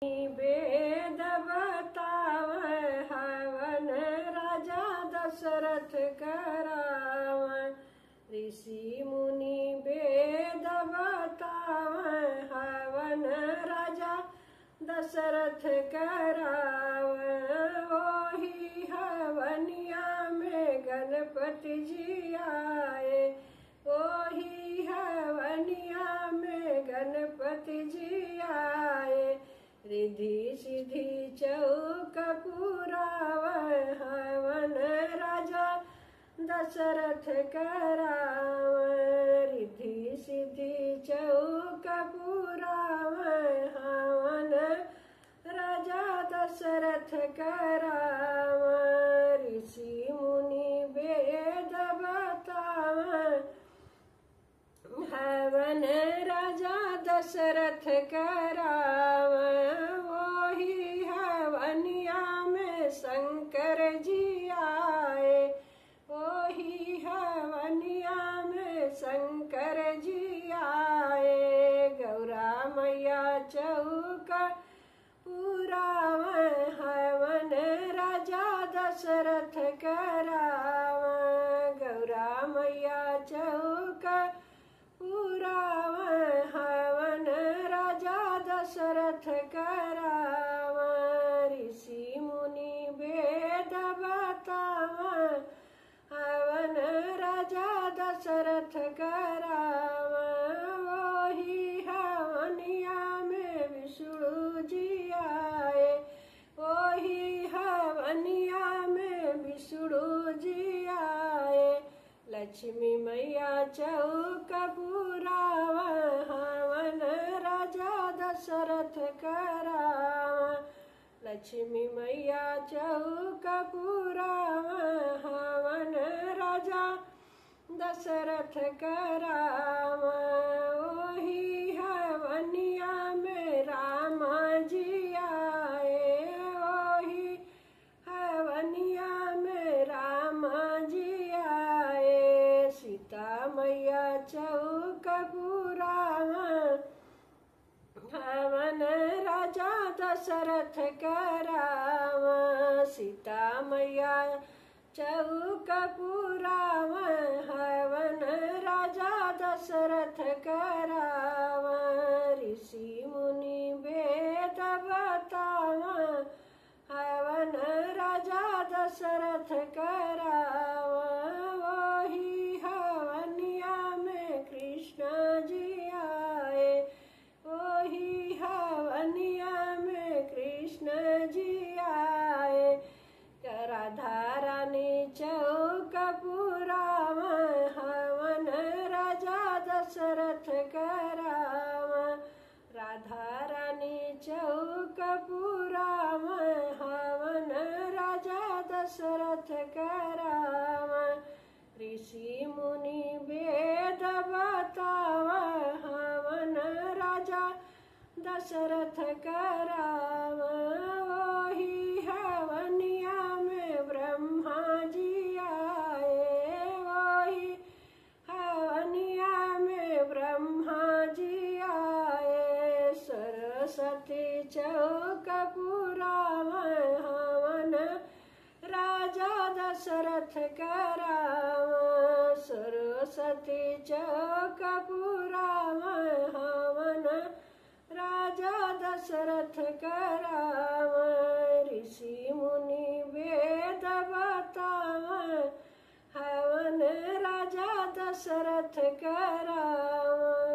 वेद बताव हवन राजा दशरथ कराव। ऋषि मुनि वेद बताव हवन राजा दशरथ कराव। ओही हवनिया में गणपति जी आए। ओही हवनिया में गणपति जी आए। रिधि सिद्धि चौक पुराव हवन राजा दशरथ कराव। रिधि सिद्धि चौक पुराव हवन राजा दशरथ कराव। ऋषि मुनि वेद बताव हवन राजा दशरथ कराव। वही हवनिया में शंकर जी आए। वही हवनिया में शंकर जी आए। गौरा मैया चौक पुराव हवन राजा दशरथ कराव। गौरा मैया चौक पुराव हवन राजा दशरथ कराव। ऋषि मुनि वेद बताव हवन राजा दशरथ कराव। वही हवनिया में विष्णु जी आए। वही हवनिया में विष्णु जी आए। लक्ष्मी मैया चौक पुराव हवन राजा दशरथ कराव। लक्ष्मी मैया चौक पुराव हवन राजा दशरथ कराव। ओही हवनिया में राम जी आए। ओही हवनिया में राम जी आए। सीता मैया चौक पुराव हवन राजा दशरथ कराव। सीता मैया चौक पुराव हवन राजा दशरथ कराव। ऋषि मुनि वेद बताव हवन राजा दशरथ कराव। वही हवनिया में कृष्ण जी आए। वही हवनिया में कृष्ण जी आए। राधा रानी चौक पुराव हवन राजा दशरथ कराव। राधा रानी चौक पुराव हवन राजा दशरथ कराव। ऋषि मुनि वेद बताव हवन राजा दशरथ कराव। वही हवनिया में ब्रह्मा जी आए। वही हवनिया में ब्रह्मा जी आए। सरस्वती चौक पुराव हवन राजा दशरथ कराव। सरस्वती चौक पुराव हवन राजा दशरथ कराव। ऋषि मुनि वेद बताव हवन राजा दशरथ कराव।